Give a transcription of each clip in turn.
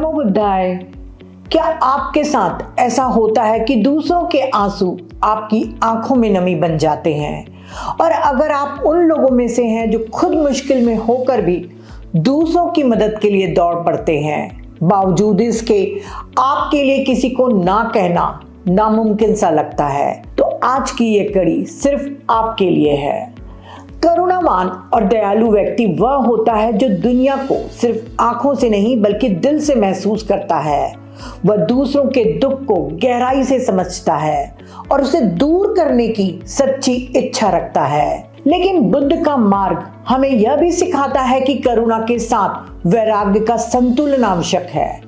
नमो बुद्धाय। क्या आपके साथ ऐसा होता है कि दूसरों के आंसू आपकी आंखों में नमी बन जाते हैं? और अगर आप उन लोगों में से हैं जो खुद मुश्किल में होकर भी दूसरों की मदद के लिए दौड़ पड़ते हैं, बावजूद इसके आपके लिए किसी को ना कहना नामुमकिन सा लगता है, तो आज की ये कड़ी सिर्फ आपके लिए है। करुणावान और दयालु व्यक्ति वह होता है जो दुनिया को सिर्फ आंखों से नहीं बल्कि दिल से महसूस करता है। वह दूसरों के दुख को गहराई से समझता है और उसे दूर करने की सच्ची इच्छा रखता है। लेकिन बुद्ध का मार्ग हमें यह भी सिखाता है कि करुणा के साथ वैराग्य का संतुलन आवश्यक है।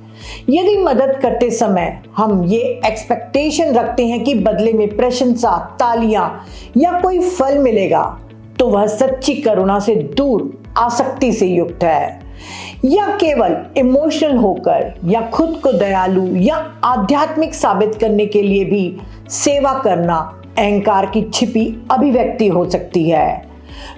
यदि मदद करते समय हम ये एक्सपेक्टेशन रखते हैं कि बदले में प्रशंसा, तालियां या कोई फल मिलेगा, तो वह सच्ची करुणा से दूर आसक्ति से युक्त है। या केवल इमोशनल होकर या खुद को दयालु या आध्यात्मिक साबित करने के लिए भी सेवा करना अहंकार की छिपी अभिव्यक्ति हो सकती है।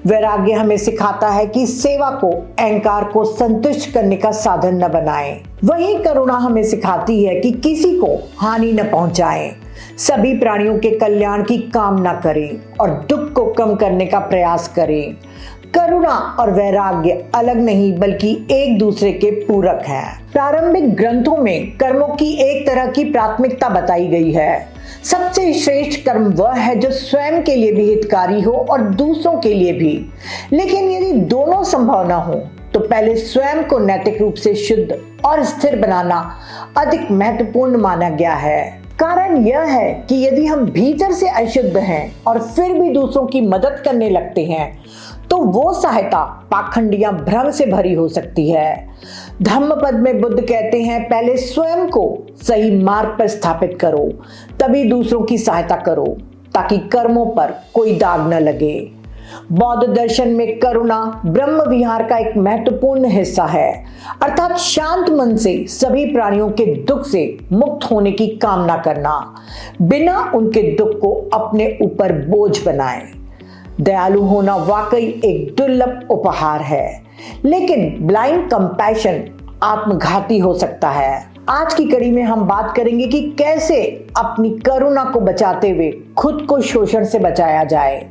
वैराग्य हमें सिखाता है कि सेवा को अहंकार को संतुष्ट करने का साधन न बनाएं। वहीं करुणा हमें सिखाती है कि किसी को हानि न पहुंचाएं, सभी प्राणियों के कल्याण की कामना करें और दुख को कम करने का प्रयास करें। करुणा और वैराग्य अलग नहीं बल्कि एक दूसरे के पूरक हैं। प्रारंभिक ग्रंथों में कर्मों की एक तरह की प्राथमिकता बताई गई है। सबसे श्रेष्ठ कर्म वह है जो स्वयं के लिए भी हितकारी हो और दूसरों के लिए भी। लेकिन यदि दोनों संभव न हो तो पहले स्वयं को नैतिक रूप से शुद्ध और स्थिर बनाना अधिक महत्वपूर्ण माना गया है। कारण यह है कि यदि हम भीतर से अशुद्ध हैं और फिर भी दूसरों की मदद करने लगते हैं, तो वो सहायता पाखंड या भ्रम से भरी हो सकती है। धम्मपद में बुद्ध कहते हैं, पहले स्वयं को सही मार्ग पर स्थापित करो, तभी दूसरों की सहायता करो, ताकि कर्मों पर कोई दाग न लगे। बौद्ध दर्शन में करुणा ब्रह्म विहार का एक महत्वपूर्ण हिस्सा है, अर्थात शांत मन से सभी प्राणियों के दुख से मुक्त होने की कामना करना, बिना उनके दुख को अपने ऊपर बोझ बनाए। दयालु होना वाकई एक दुर्लभ उपहार है, लेकिन ब्लाइंड कंपैशन आत्मघाती हो सकता है। आज की कड़ी में हम बात करेंगे कि कैसे अपनी करुणा को बचाते हुए खुद को शोषण से बचाया जाए।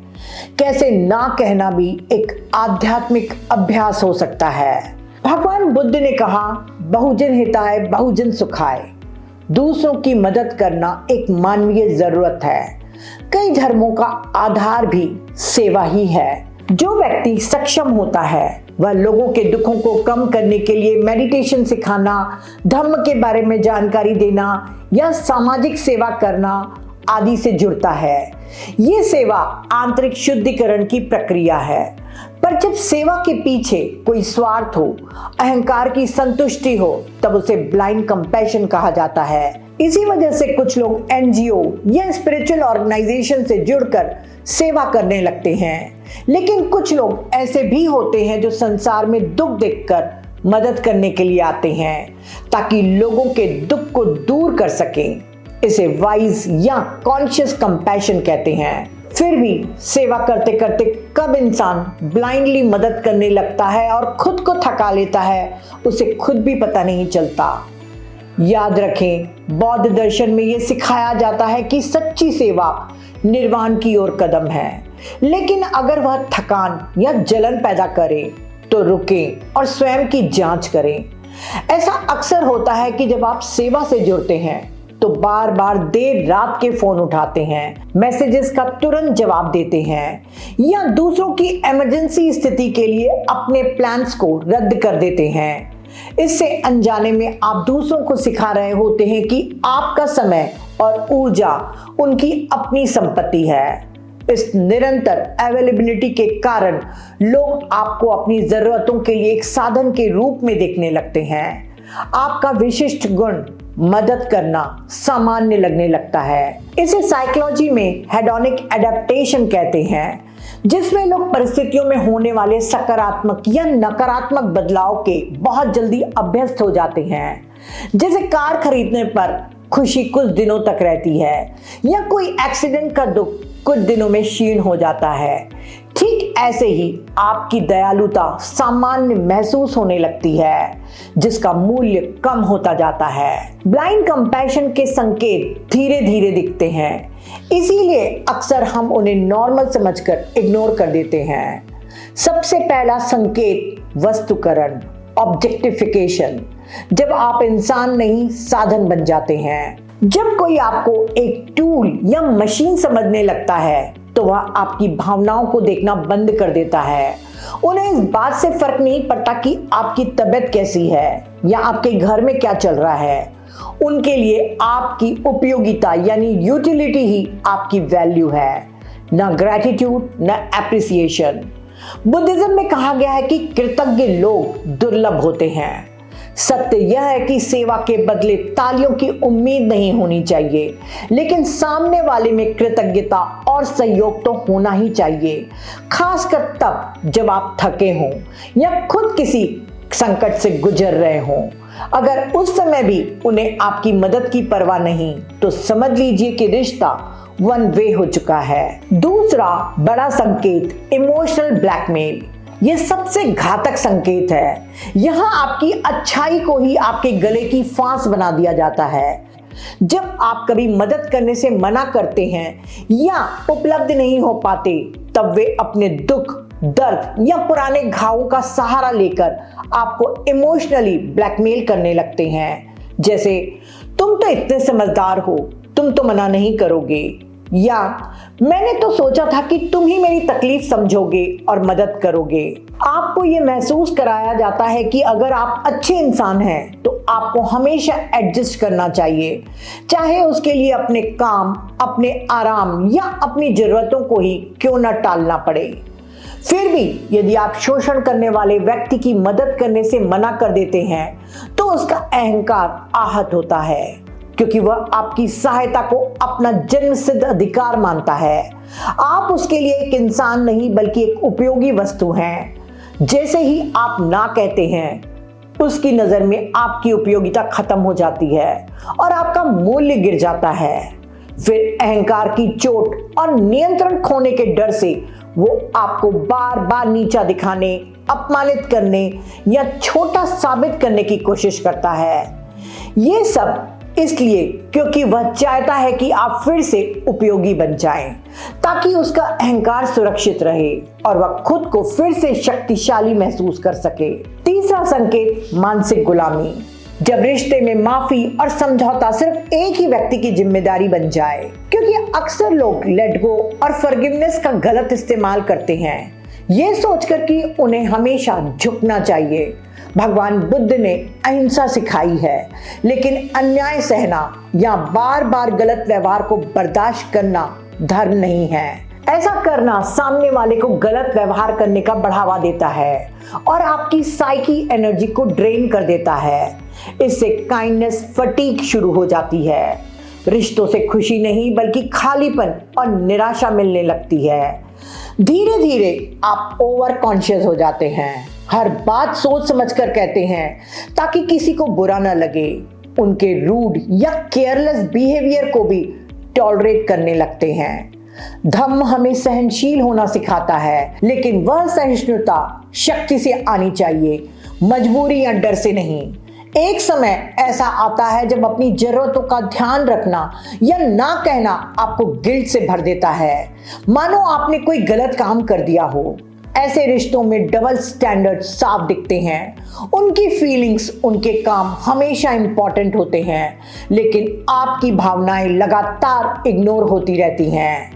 कैसे ना कहना भी एक आध्यात्मिक अभ्यास हो सकता है। भगवान बुद्ध ने कहा, बहुजन हिताय बहुजन सुखाय। दूसरों की मदद करना एक मानवीय जरूरत है। कई धर्मों का आधार भी सेवा ही है। जो व्यक्ति सक्षम होता है वह लोगों के दुखों को कम करने के लिए मेडिटेशन सिखाना, धर्म के बारे में जानकारी देना या सामाजिक सेवा करना आदि से जुड़ता है। ये सेवा आंतरिक शुद्धिकरण की प्रक्रिया है। पर जब सेवा के पीछे कोई स्वार्थ हो, अहंकार की संतुष्टि हो, तब उसे ब्लाइंड कंपैशन कहा जाता है। इसी वजह से कुछ लोग एनजीओ या स्पिरिचुअल ऑर्गेनाइजेशन से जुड़कर सेवा करने लगते हैं। लेकिन कुछ लोग ऐसे भी होते हैं जो संसार में दुख देखकर मदद करने के लिए आते हैं, ताकि लोगों के दुख को दूर कर सकें। इसे वाइज या कॉन्शियस कंपैशन कहते हैं। फिर भी सेवा करते करते कब इंसान ब्लाइंडली मदद करने लगता है और खुद को थका लेता है, उसे खुद भी पता नहीं चलता। याद रखें, बौद्ध दर्शन में यह सिखाया जाता है कि सच्ची सेवा निर्वाण की ओर कदम है। लेकिन अगर वह थकान या जलन पैदा करे तो रुकें और स्वयं की जांच करें। ऐसा अक्सर होता है कि जब आप सेवा से जुड़ते हैं तो बार बार देर रात के फोन उठाते हैं, मैसेजेस का तुरंत जवाब देते हैं या दूसरों की इमरजेंसी स्थिति के लिए अपने प्लान्स को रद्द कर देते हैं। इससे अनजाने में आप दूसरों को सिखा रहे होते हैं कि आपका समय और ऊर्जा उनकी अपनी संपत्ति है। इस निरंतर अवेलेबिलिटी के कारण लोग आपको अपनी जरूरतों के लिए एक साधन के रूप में देखने लगते हैं। आपका विशिष्ट गुण मदद करना सामान्य लगने लगता है। इसे साइकोलॉजी में हेडोनिक एडेप्टेशन कहते हैं, जिसमें लोग परिस्थितियों में होने वाले सकारात्मक या नकारात्मक बदलाव के बहुत जल्दी अभ्यस्त हो जाते हैं। जैसे कार खरीदने पर खुशी कुछ दिनों तक रहती है या कोई एक्सीडेंट का दुख कुछ दिनों में क्षीण हो जाता है। ठीक ऐसे ही आपकी दयालुता सामान्य महसूस होने लगती है, जिसका मूल्य कम होता जाता है। ब्लाइंड कंपैशन के संकेत धीरे धीरे दिखते हैं, इसीलिए अक्सर हम उन्हें नॉर्मल समझकर इग्नोर कर देते हैं। सबसे पहला संकेत वस्तुकरण, ऑब्जेक्टिफिकेशन। जब आप इंसान नहीं साधन बन जाते हैं। जब कोई आपको एक टूल या मशीन समझने लगता है तो वह आपकी भावनाओं को देखना बंद कर देता है। उन्हें इस बात से फर्क नहीं पड़ता कि आपकी तबीयत कैसी है या आपके घर में क्या चल रहा है। उनके लिए आपकी उपयोगिता यानी यूटिलिटी ही आपकी वैल्यू है, ना ग्रैटिट्यूड ना एप्रिसिएशन। बुद्धिज्म में कहा गया है कि कृतज्ञ लोग दुर्लभ होते हैं। सत्य यह है कि सेवा के बदले तालियों की उम्मीद नहीं होनी चाहिए, लेकिन सामने वाले में कृतज्ञता और सहयोग तो होना ही चाहिए, खासकर तब जब आप थके हों या खुद किसी संकट से गुजर रहे हों। अगर उस समय भी उन्हें आपकी मदद की परवाह नहीं, तो समझ लीजिए कि रिश्ता वन वे हो चुका है। दूसरा बड़ा संकेत इमोशनल ब्लैकमेल। ये सबसे घातक संकेत है। यहाँ आपकी अच्छाई को ही आपके गले की फांस बना दिया जाता है। जब आप कभी मदद करने से मना करते हैं या उपलब्ध नहीं हो पाते, तब वे अपने दुख, दर्द या पुराने घावों का सहारा लेकर आपको इमोशनली ब्लैकमेल करने लगते हैं। जैसे, तुम तो इतने समझदार हो, तुम तो मना नहीं करोगे, या मैंने तो सोचा था कि तुम ही मेरी तकलीफ समझोगे और मदद करोगे। आपको ये महसूस कराया जाता है कि अगर आप अच्छे इंसान हैं तो आपको हमेशा एडजस्ट करना चाहिए, चाहे उसके लिए अपने काम, अपने आराम या अपनी जरूरतों को ही क्यों न टालना पड़े। फिर भी यदि आप शोषण करने वाले व्यक्ति की मदद करने से मना कर देते हैं तो उसका अहंकार आहत होता है, क्योंकि वह आपकी सहायता को अपना जन्मसिद्ध अधिकार मानता है। आप उसके लिए एक इंसान नहीं बल्कि एक उपयोगी वस्तु हैं। जैसे ही आप ना कहते हैं, उसकी नजर में आपकी उपयोगिता खत्म हो जाती है और आपका मूल्य गिर जाता है। फिर अहंकार की चोट और नियंत्रण खोने के डर से वो आपको बार बार नीचा दिखाने, अपमानित करने या छोटा साबित करने की कोशिश करता है। ये सब इसलिए क्योंकि वह चाहता है कि आप फिर से उपयोगी बन जाएं, ताकि उसका अहंकार सुरक्षित रहे और वह खुद को फिर से शक्तिशाली महसूस कर सके। तीसरा संकेत मानसिक गुलामी। जब रिश्ते में माफी और समझौता सिर्फ एक ही व्यक्ति की जिम्मेदारी बन जाए, क्योंकि अक्सर लोग लेट गो और फॉरगिवनेस का गलत इस्तेमाल करते हैं, ये सोचकर कि उन्हें हमेशा झुकना चाहिए। भगवान बुद्ध ने अहिंसा सिखाई है, लेकिन अन्याय सहना या बार बार गलत व्यवहार को बर्दाश्त करना धर्म नहीं है। ऐसा करना सामने वाले को गलत व्यवहार करने का बढ़ावा देता है और आपकी साइकी एनर्जी को ड्रेन कर देता है। इससे काइंडनेस फटीग शुरू हो जाती है। रिश्तों से खुशी नहीं बल्कि खालीपन और निराशा मिलने लगती है। धीरे धीरे आप ओवर कॉन्शियस हो जाते हैं, हर बात सोच समझकर कहते हैं ताकि किसी को बुरा न लगे। उनके रूड या केयरलेस बिहेवियर को भी टॉलरेट करने लगते हैं। धम्म हमें सहनशील होना सिखाता है, लेकिन वह सहिष्णुता शक्ति से आनी चाहिए, मजबूरी या डर से नहीं। एक समय ऐसा आता है जब अपनी जरूरतों का ध्यान रखना या ना कहना आपको गिल्ट से भर देता है, मानो आपने कोई गलत काम कर दिया हो। ऐसे रिश्तों में डबल स्टैंडर्ड साफ दिखते हैं। उनकी फीलिंग्स, उनके काम हमेशा इंपॉर्टेंट होते हैं, लेकिन आपकी भावनाएं लगातार इग्नोर होती रहती हैं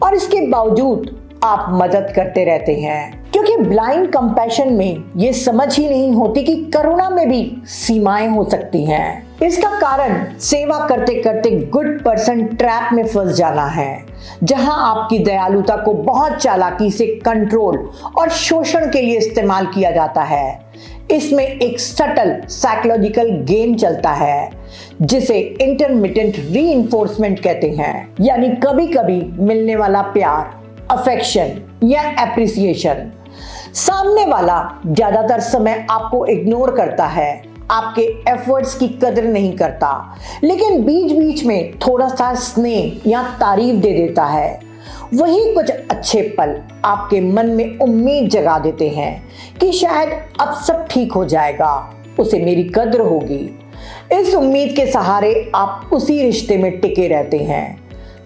और इसके बावजूद आप मदद करते रहते हैं, क्योंकि ब्लाइंड कंपैशन में ये समझ ही नहीं होती कि करुणा में भी सीमाएं हो सकती हैं। इसका कारण सेवा करते करते गुड पर्सन ट्रैप में फंस जाना है, जहां आपकी दयालुता को बहुत चालाकी से कंट्रोल और शोषण के लिए इस्तेमाल किया जाता है। इसमें एक सटल साइकोलॉजिकल गेम चलता है जिसे इंटरमिटेंट रीइंफोर्समेंट कहते हैं, यानी कभी कभी मिलने वाला प्यार, अफेक्शन या एप्रिसिएशन। सामने वाला ज्यादातर समय आपको इग्नोर करता है, आपके एफर्ट्स की कदर नहीं करता, लेकिन बीच बीच में थोड़ा सा स्नेह या तारीफ दे देता है। वही कुछ अच्छे पल आपके मन में उम्मीद जगा देते हैं कि शायद अब सब ठीक हो जाएगा, उसे मेरी कद्र होगी। इस उम्मीद के सहारे आप उसी रिश्ते में टिके रहते हैं।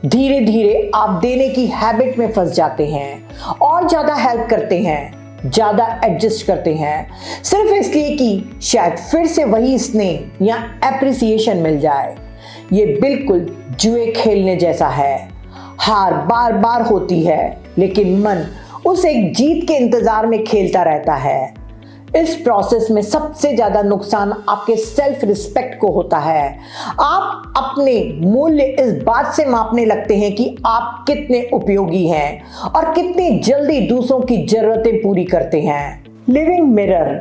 धीरे धीरे आप देने की हैबिट में फंस जाते हैं और ज्यादा हेल्प करते हैं, ज्यादा एडजस्ट करते हैं, सिर्फ इसलिए कि शायद फिर से वही स्नेह या एप्रिसिएशन मिल जाए। ये बिल्कुल जुए खेलने जैसा है। हार बार बार होती है, लेकिन मन उस एक जीत के इंतजार में खेलता रहता है। इस प्रोसेस में सबसे ज्यादा नुकसान आपके सेल्फ रिस्पेक्ट को होता है। आप अपने मूल्य इस बात से मापने लगते हैं कि आप कितने उपयोगी हैं और कितनी जल्दी दूसरों की जरूरतें पूरी करते हैं। Living mirror.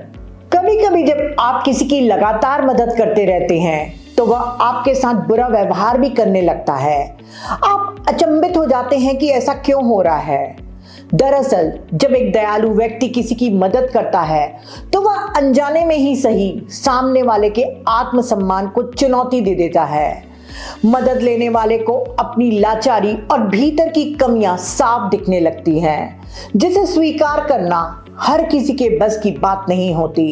कभी कभी जब आप किसी की लगातार मदद करते रहते हैं तो वह आपके साथ बुरा व्यवहार भी करने लगता है। आप अचंभित हो जाते हैं कि ऐसा क्यों हो रहा है। दरअसल जब एक दयालु व्यक्ति किसी की मदद करता है तो वह अनजाने में ही सही सामने वाले के आत्मसम्मान को चुनौती दे देता है। मदद लेने वाले को अपनी लाचारी और भीतर की कमियां साफ दिखने लगती हैं, जिसे स्वीकार करना हर किसी के बस की बात नहीं होती।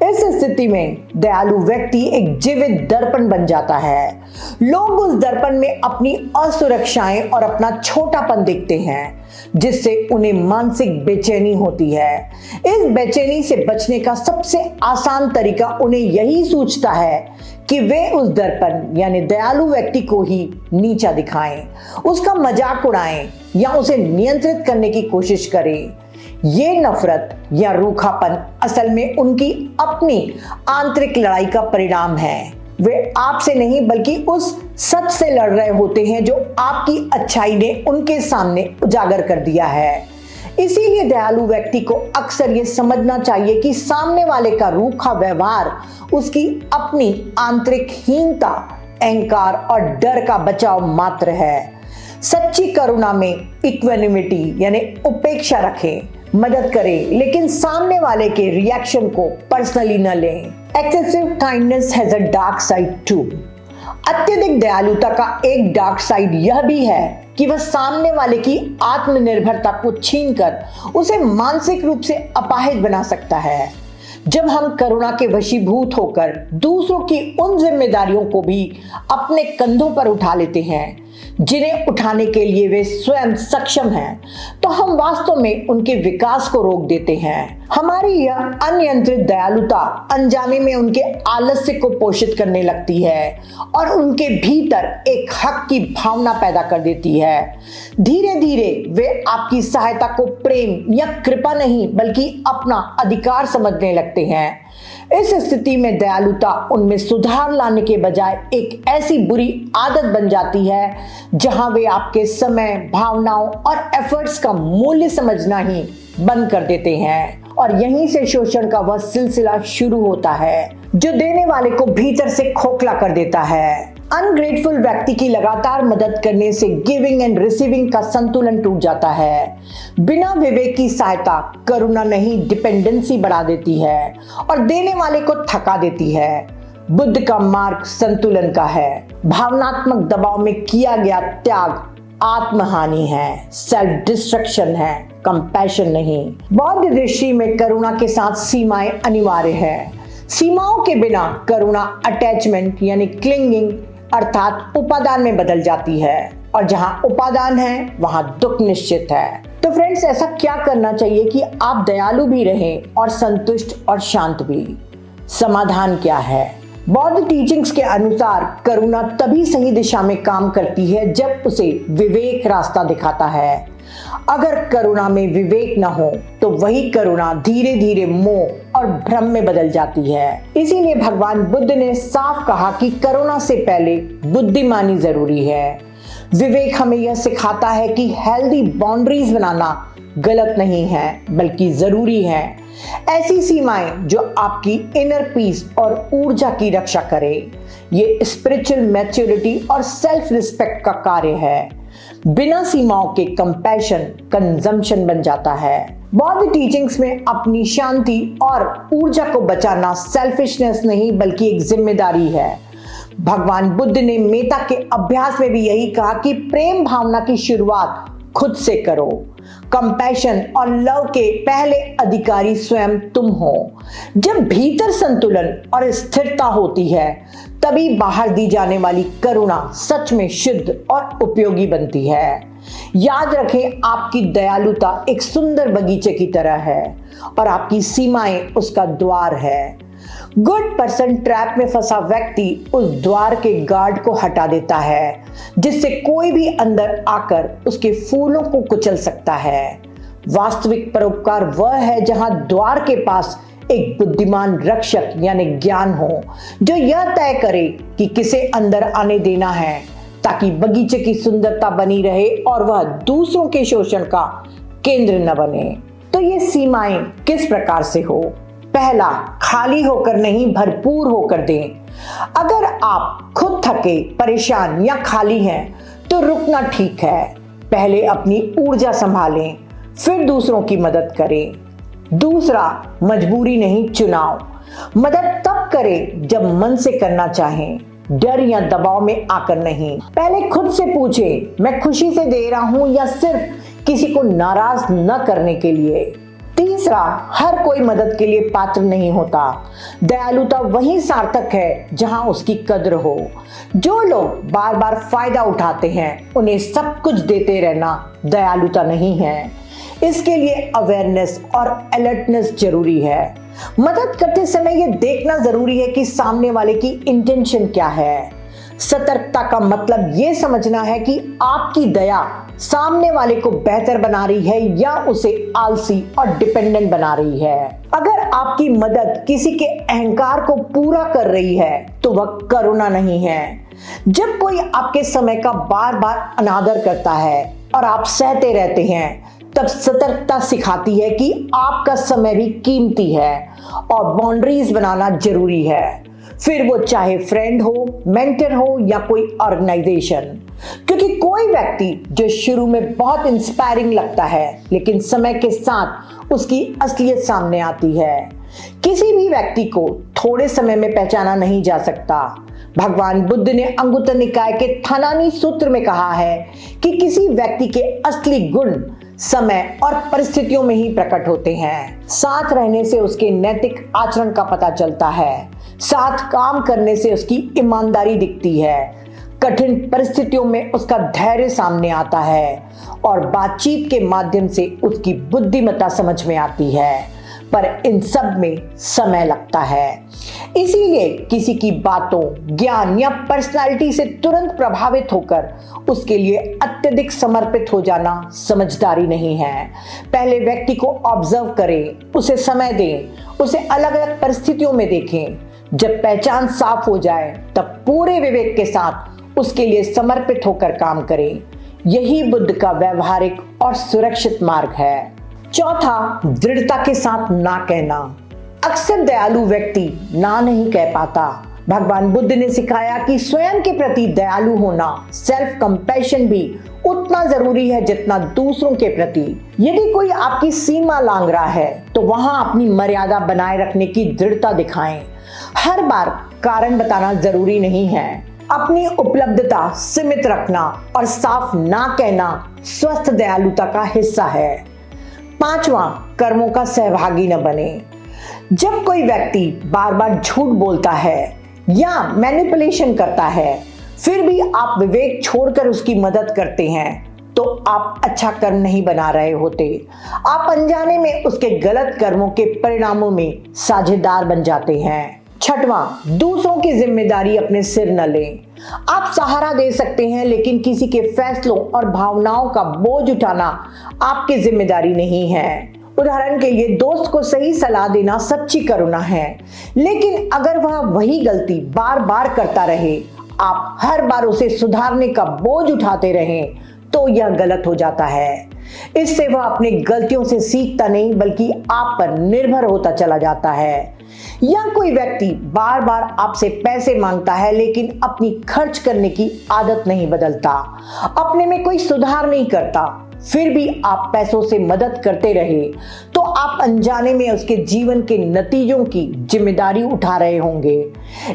इस स्थिति में दयालु व्यक्ति एक जीवित दर्पण बन जाता है। लोग उस दर्पण में अपनी असुरक्षाएं और अपना छोटापन देखते हैं, जिससे उन्हें मानसिक बेचैनी होती है। इस बेचैनी से बचने का सबसे आसान तरीका उन्हें यही सूझता है कि वे उस दर्पण यानी दयालु व्यक्ति को ही नीचा दिखाएं, उसका मजाक उड़ाएं या उसे नियंत्रित करने की कोशिश करें। ये नफरत या रूखापन असल में उनकी अपनी आंतरिक लड़ाई का परिणाम है। वे आपसे नहीं बल्कि उस सच से लड़ रहे होते हैं जो आपकी अच्छाई ने उनके सामने उजागर कर दिया है। इसीलिए दयालु व्यक्ति को अक्सर ये समझना चाहिए कि सामने वाले का रूखा व्यवहार उसकी अपनी आंतरिक हीनता, अहंकार और डर का बचाव मात्र है। सच्ची करुणा में इक्वेनिमिटी यानी उपेक्षा रखें, मदद करें, लेकिन सामने वाले के रिएक्शन को पर्सनली न लें। Excessive kindness has a dark side too. अत्यधिक दयालुता का एक डार्क साइड यह भी है कि वह सामने वाले की आत्मनिर्भरता को छीनकर उसे मानसिक रूप से अपाहिज बना सकता है। जब हम करुणा के वशीभूत होकर दूसरों की उन जिम्मेदारियों को भी अपने कंधों पर उठा लेते हैं जिन्हें उठाने के लिए वे स्वयं सक्षम हैं, तो हम वास्तव में उनके विकास को रोक देते हैं। हमारी यह अनियंत्रित दयालुता अनजाने में उनके आलस्य को पोषित करने लगती है और उनके भीतर एक हक की भावना पैदा कर देती है। धीरे धीरे वे आपकी सहायता को प्रेम या कृपा नहीं बल्कि अपना अधिकार समझने लगते हैं। इस स्थिति में दयालुता उनमें सुधार लाने के बजाय एक ऐसी बुरी आदत बन जाती है जहां वे आपके समय, भावनाओं और एफर्ट्स का मूल्य समझना ही बंद कर देते हैं। और यहीं से शोषण का वह सिलसिला शुरू होता है जो देने वाले को भीतर से खोखला कर देता है। अनग्रेटफुल व्यक्ति की लगातार मदद करने से गिविंग एंड रिसीविंग का संतुलन टूट जाता है। बिना विवेक की सहायता करुणा नहीं डिपेंडेंसी बढ़ा देती है और देने वाले को थका देती है। बुद्ध का मार्ग संतुलन का है। भावनात्मक दबाव में किया गया त्याग आत्महानि है, सेल्फ डिस्ट्रक्शन है, कंपैशन नहीं। बौद्ध दृष्टि में करुणा के साथ सीमाएं अनिवार्य है। सीमाओं के बिना करुणा अटैचमेंट यानी क्लिंगिंग अर्थात उपादान में बदल जाती है और जहां उपादान है वहां दुख निश्चित है। तो फ्रेंड्स, ऐसा क्या करना चाहिए कि आप दयालु भी रहें और संतुष्ट और शांत भी? समाधान क्या है? बौद्ध टीचिंग्स के अनुसार करुणा तभी सही दिशा में काम करती है जब उसे विवेक रास्ता दिखाता है। अगर करुणा में विवेक न हो तो वही करुणा धीरे धीरे मोह और भ्रम में बदल जाती है। इसीलिए भगवान बुद्ध ने साफ कहा कि करुणा से पहले बुद्धिमानी जरूरी है। विवेक हमें यह सिखाता है कि हेल्दी बाउंड्रीज बनाना गलत नहीं है बल्कि जरूरी है। ऐसी सीमाएं जो आपकी इनर पीस और ऊर्जा की रक्षा करे। ये स्पिरिचुअल मैच्योरिटी और सेल्फ रिस्पेक्ट का कार्य है। बिना सीमाओं के कंपैशन कंजम्पशन बन जाता है। बौद्ध टीचिंग्स में अपनी शांति और ऊर्जा को बचाना सेल्फिशनेस नहीं बल्कि एक जिम्मेदारी है। भगवान बुद्ध ने मेता के अभ्यास में भी यही कहा कि प्रेम भावना की शुरुआत खुद से करो। कंपैशन और लव के पहले अधिकारी स्वयं तुम हो। जब भीतर संतुलन और स्थिरता होती है तभी बाहर दी जाने वाली करुणा सच में शुद्ध और उपयोगी बनती है। याद रखें, आपकी दयालुता एक सुंदर बगीचे की तरह है और आपकी सीमाएं उसका द्वार है। गुड पर्सन ट्रैप में फंसा व्यक्ति उस द्वार के गार्ड को हटा देता है, जिससे कोई भी अंदर आकर उसके फूलों को कुचल सकता है। वास्तविक परोपकार वह है जहां द्वार के पास एक बुद्धिमान रक्षक यानी ज्ञान हो, जो यह तय करे कि किसे अंदर आने देना है, ताकि बगीचे की सुंदरता बनी रहे और वह दूसरों के शोषण का केंद्र न बने। तो ये सीमाएं किस प्रकार से हो? पहला, खाली होकर नहीं, भरपूर होकर दें। अगर आप खुद थके, परेशान या खाली हैं तो रुकना ठीक है। पहले अपनी ऊर्जा संभालें, फिर दूसरों की मदद करें। दूसरा, मजबूरी नहीं, चुनाव। मदद तब करें जब मन से करना चाहें, डर या दबाव में आकर नहीं। पहले खुद से पूछें, मैं खुशी से दे रहा हूं या सिर्फ किसी को नाराज न करने के लिए। तीसरा, हर कोई मदद के लिए पात्र नहीं होता। दयालुता वहीं सार्थक है जहां उसकी कद्र हो। जो लोग बार बार फायदा उठाते हैं उन्हें सब कुछ देते रहना दयालुता नहीं है। इसके लिए अवेयरनेस और अलर्टनेस जरूरी है। मदद करते समय यह देखना जरूरी है कि सामने वाले की इंटेंशन क्या है। सतर्कता का मतलब यह समझना है कि आपकी दया सामने वाले को बेहतर बना रही है या उसे आलसी और डिपेंडेंट बना रही है। अगर आपकी मदद किसी के अहंकार को पूरा कर रही है तो वह करुणा नहीं है। जब कोई आपके समय का बार बार अनादर करता है और आप सहते रहते हैं, तब सतर्कता सिखाती है कि आपका समय भी कीमती है और बाउंड्रीज बनाना जरूरी है। फिर वो चाहे फ्रेंड हो, मेंटर हो या कोई ऑर्गेनाइजेशन। क्योंकि कोई व्यक्ति जो शुरू में बहुत इंस्पायरिंग लगता है लेकिन समय के साथ उसकी असलियत सामने आती है। किसी भी व्यक्ति को थोड़े समय में पहचाना नहीं जा सकता। भगवान बुद्ध ने अंगुत्तर निकाय के थानानी सूत्र में कहा है कि किसी व्यक्ति के असली गुण समय और परिस्थितियों में ही प्रकट होते हैं। साथ रहने से उसके नैतिक आचरण का पता चलता है, साथ काम करने से उसकी ईमानदारी दिखती है, कठिन परिस्थितियों में उसका धैर्य सामने आता है और बातचीत के माध्यम से उसकी बुद्धिमत्ता समझ में आती है। पर इन सब में समय लगता है। इसीलिए किसी की बातों, ज्ञान या पर्सनालिटी से तुरंत प्रभावित होकर उसके लिए अत्यधिक समर्पित हो जाना समझदारी नहीं है। पहले व्यक्ति को ऑब्जर्व करें, उसे समय दें, उसे अलग अलग परिस्थितियों में देखें। जब पहचान साफ हो जाए तब पूरे विवेक के साथ उसके लिए समर्पित होकर काम करें। यही बुद्ध का व्यवहारिक और सुरक्षित मार्ग है। चौथा, दृढ़ता के साथ ना कहना। अक्सर दयालु व्यक्ति ना नहीं कह पाता। भगवान बुद्ध ने सिखाया कि स्वयं के प्रति दयालु होना, सेल्फ कंपैशन भी उतना जरूरी है जितना दूसरों के प्रति। यदि कोई आपकी सीमा लांघ रहा है तो वहां अपनी मर्यादा बनाए रखने की दृढ़ता दिखाएं। हर बार कारण बताना जरूरी नहीं है। अपनी उपलब्धता सीमित रखना और साफ ना कहना स्वस्थ दयालुता का हिस्सा है। पांचवा, कर्मों का सहभागी न बने। जब कोई व्यक्ति बार बार झूठ बोलता है या मैनिपुलेशन करता है, फिर भी आप विवेक छोड़कर उसकी मदद करते हैं, तो आप अच्छा कर्म नहीं बना रहे होते। आप अनजाने में उसके गलत कर्मों के परिणामों में साझेदार बन जाते हैं। छठवां, दूसरों की जिम्मेदारी अपने सिर न लें। आप सहारा दे सकते हैं, लेकिन किसी के फैसलों और भावनाओं का बोझ उठाना आपकी जिम्मेदारी नहीं है। उदाहरण के लिए, दोस्त को सही सलाह देना सच्ची करुणा है, लेकिन अगर वह वही गलती बार बार करता रहे, आप हर बार उसे सुधारने का बोझ उठाते रहें, तो यह गलत हो जाता है। इससे वह अपनी गलतियों से सीखता नहीं बल्कि आप पर निर्भर होता चला जाता है। या कोई व्यक्ति बार बार आपसे पैसे मांगता है लेकिन अपनी खर्च करने की आदत नहीं बदलता, अपने में कोई सुधार नहीं करता, फिर भी आप पैसों से मदद करते रहे, तो आप अनजाने में उसके जीवन के नतीजों की जिम्मेदारी उठा रहे होंगे।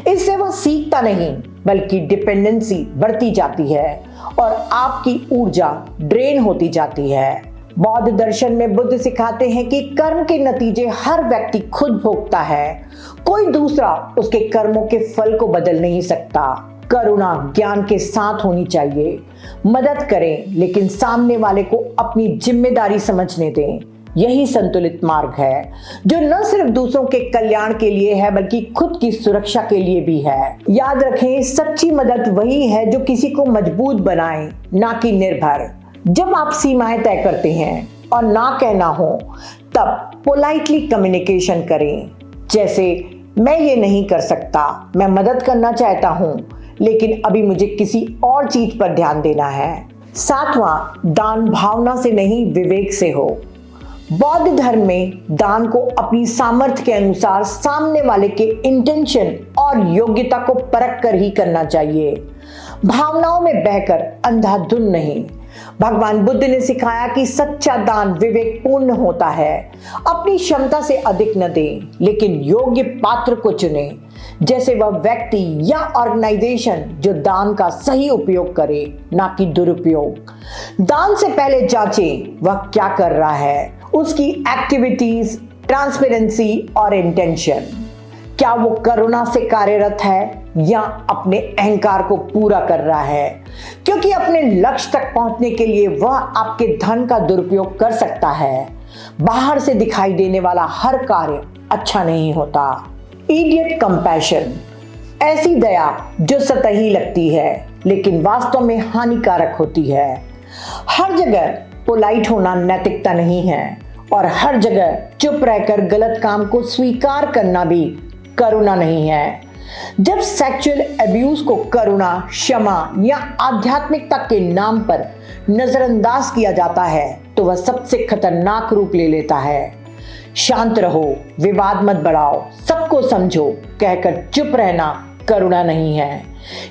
इससे वह सीखता नहीं बल्कि डिपेंडेंसी बढ़ती जाती है और आपकी ऊर्जा ड्रेन होती जाती है। बौद्ध दर्शन में बुद्ध सिखाते हैं कि कर्म के नतीजे हर व्यक्ति खुद भोगता है, कोई दूसरा उसके कर्मों के फल को बदल नहीं सकता। करुणा ज्ञान के साथ होनी चाहिए। मदद करें लेकिन सामने वाले को अपनी जिम्मेदारी समझने दें। यही संतुलित मार्ग है जो न सिर्फ दूसरों के कल्याण के लिए है बल्कि खुद की सुरक्षा के लिए भी है। याद रखें, सच्ची मदद वही है जो किसी को मजबूत बनाए, ना कि निर्भर। जब आप सीमाएं तय करते हैं और ना कहना हो तब पोलाइटली कम्युनिकेशन करें, जैसे मैं ये नहीं कर सकता, मैं मदद करना चाहता हूँ लेकिन अभी मुझे किसी और चीज पर ध्यान देना है। सातवां, दान भावना से नहीं विवेक से हो। बौद्ध धर्म में दान को अपनी सामर्थ्य के अनुसार सामने वाले के इंटेंशन और योग्यता को परख कर ही करना चाहिए, भावनाओं में बहकर अंधाधुंध नहीं। भगवान बुद्ध ने सिखाया कि सच्चा दान विवेकपूर्ण होता है। अपनी क्षमता से अधिक न दें लेकिन योग्य पात्र को चुने, जैसे वह व्यक्ति या ऑर्गेनाइजेशन जो दान का सही उपयोग करे, ना कि दुरुपयोग। दान से पहले जांचें वह क्या कर रहा है, उसकी एक्टिविटीज, ट्रांसपेरेंसी और इंटेंशन। क्या वो करुणा से कार्यरत है या अपने अहंकार को पूरा कर रहा है, क्योंकि अपने लक्ष्य तक पहुंचने के लिए वह आपके धन का दुरुपयोग कर सकता है। बाहर से दिखाई देने वाला हर कार्य अच्छा नहीं होता। इडियट कंपैशन, ऐसी दया जो सतही लगती है लेकिन वास्तव में हानिकारक होती है। हर जगह पोलाइट होना नैतिकता नहीं है और हर जगह चुप रहकर गलत काम को स्वीकार करना भी करुणा नहीं है। जब सेक्सुअल अब्यूज को करुणा, क्षमा या आध्यात्मिकता के नाम पर नजरअंदाज किया जाता है तो वह सबसे खतरनाक रूप ले लेता है। शांत रहो, विवाद मत बढ़ाओ, सबको समझो कहकर चुप रहना करुणा नहीं है,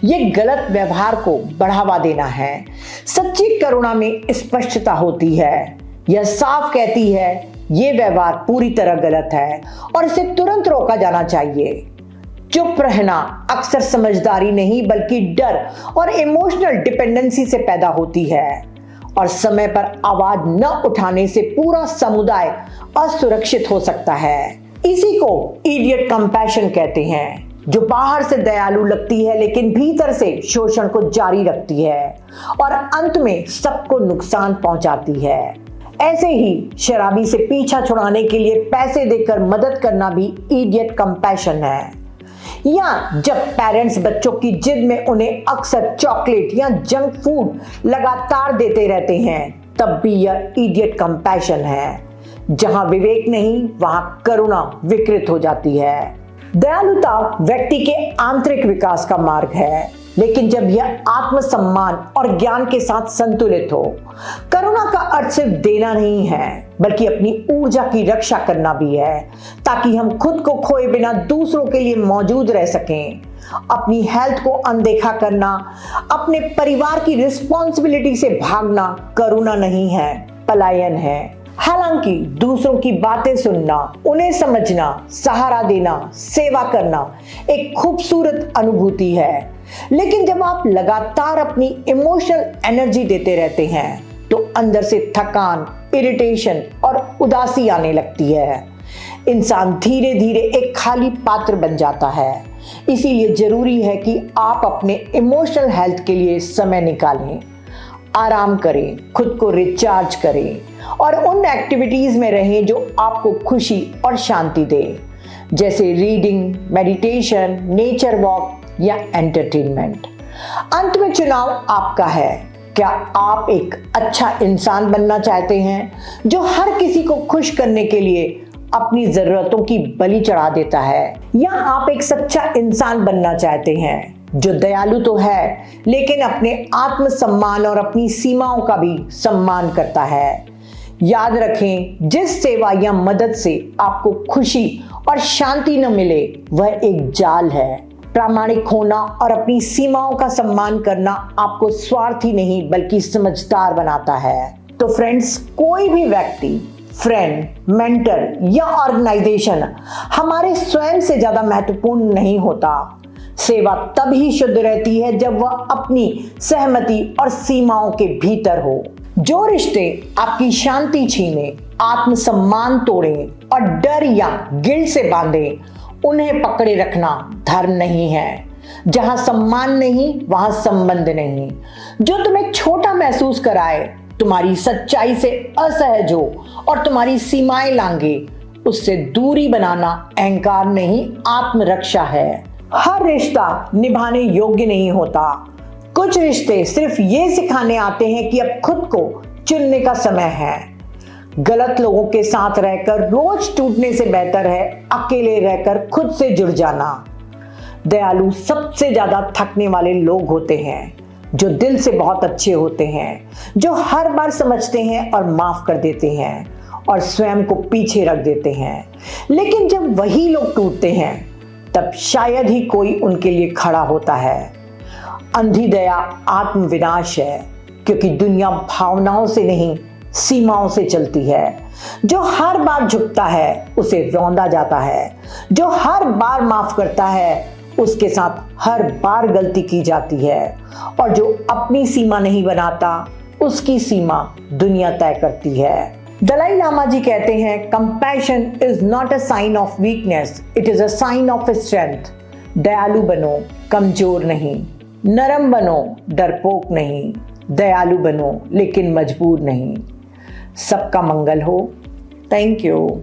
ये गलत व्यवहार को बढ़ावा देना है। सच्ची करुणा में स्पष्टता होती है, यह साफ कहती है ये व्यवहार पूरी तरह गलत है और इसे तुरंत रोका जाना चाहिए। चुप रहना अक्सर समझदारी नहीं बल्कि डर और इमोशनल डिपेंडेंसी से पैदा होती है और समय पर आवाज न उठाने से पूरा समुदाय असुरक्षित हो सकता है। इसी को इडियट कंपैशन कहते हैं, जो बाहर से दयालु लगती है लेकिन भीतर से शोषण को जारी रखती है और अंत में सबको नुकसान पहुंचाती है। ऐसे ही शराबी से पीछा छुड़ाने के लिए पैसे देकर मदद करना भी इडियट कंपैशन है। या जब पेरेंट्स बच्चों की जिद में उन्हें अक्सर चॉकलेट या जंक फूड लगातार देते रहते हैं, तब भी यह इडियट कंपैशन है। जहां विवेक नहीं वहां करुणा विकृत हो जाती है। दयालुता व्यक्ति के आंतरिक विकास का मार्ग है, लेकिन जब यह आत्मसम्मान और ज्ञान के साथ संतुलित हो। करुणा का अर्थ सिर्फ देना नहीं है बल्कि अपनी ऊर्जा की रक्षा करना भी है, ताकि हम खुद को खोए बिना दूसरों के लिए मौजूद रह सकें। अपनी हेल्थ को अनदेखा करना, अपने परिवार की रिस्पॉन्सिबिलिटी से भागना करुणा नहीं है, पलायन है। हालांकि दूसरों की बातें सुनना, उन्हें समझना, सहारा देना, सेवा करना एक खूबसूरत अनुभूति है, लेकिन जब आप लगातार अपनी इमोशनल एनर्जी देते रहते हैं तो अंदर से थकान, इरिटेशन और उदासी आने लगती है। इंसान धीरे धीरे एक खाली पात्र बन जाता है। इसीलिए जरूरी है कि आप अपने इमोशनल हेल्थ के लिए समय निकालें, आराम करें, खुद को रिचार्ज करें और उन एक्टिविटीज में रहें जो आपको खुशी और शांति दे, जैसे रीडिंग, मेडिटेशन, नेचर वॉक या एंटरटेनमेंट। अंत में चुनाव आपका है। क्या आप एक अच्छा इंसान बनना चाहते हैं जो हर किसी को खुश करने के लिए अपनी जरूरतों की बलि चढ़ा देता है, या आप एक सच्चा इंसान बनना चाहते हैं जो दयालु तो है लेकिन अपने आत्मसम्मान और अपनी सीमाओं का भी सम्मान करता है? याद रखें, जिस सेवा या मदद से आपको खुशी और शांति न मिले वह एक जाल है। प्रामाणिक होना और अपनी सीमाओं का सम्मान करना आपको स्वार्थी नहीं बल्कि समझदार बनाता है। तो फ्रेंड्स, कोई भी व्यक्ति, फ्रेंड, मेंटर या ऑर्गेनाइजेशन हमारे स्वयं से ज्यादा महत्वपूर्ण नहीं होता। सेवा तभी शुद्ध रहती है जब वह अपनी सहमति और सीमाओं के भीतर हो। जो रिश्ते आपकी शांति छीने, आत्मसम्मान तोड़ें और डर या गिल्ट से बांधे, उन्हें पकड़े रखना धर्म नहीं है। जहां सम्मान नहीं वहां संबंध नहीं। जो तुम्हें छोटा महसूस कराए, तुम्हारी सच्चाई से असहज हो और तुम्हारी सीमाएं लांघे, उससे दूरी बनाना अहंकार नहीं, आत्मरक्षा है। हर रिश्ता निभाने योग्य नहीं होता। कुछ रिश्ते सिर्फ ये सिखाने आते हैं कि अब खुद को चुनने का समय है। गलत लोगों के साथ रहकर रोज टूटने से बेहतर है अकेले रहकर खुद से जुड़ जाना। दयालु सबसे ज्यादा थकने वाले लोग होते हैं, जो दिल से बहुत अच्छे होते हैं, जो हर बार समझते हैं और माफ कर देते हैं और स्वयं को पीछे रख देते हैं। लेकिन जब वही लोग टूटते हैं, तब शायद ही कोई उनके लिए खड़ा होता है। अंधी दया आत्मविनाश है, क्योंकि दुनिया भावनाओं से नहीं, सीमाओं से चलती है। जो हर बार झुकता है उसे रौंदा जाता है। जो हर बार माफ करता है उसके साथ हर बार गलती की जाती है। और जो अपनी सीमा नहीं बनाता, उसकी सीमा दुनिया तय करती है। दलाई लामा जी कहते हैं, compassion is not a sign of weakness, it is a sign of strength. दयालु बनो, कमजोर नहीं। नरम बनो, डरपोक नहीं। दयालु बनो लेकिन मजबूर नहीं। सबका मंगल हो। Thank you.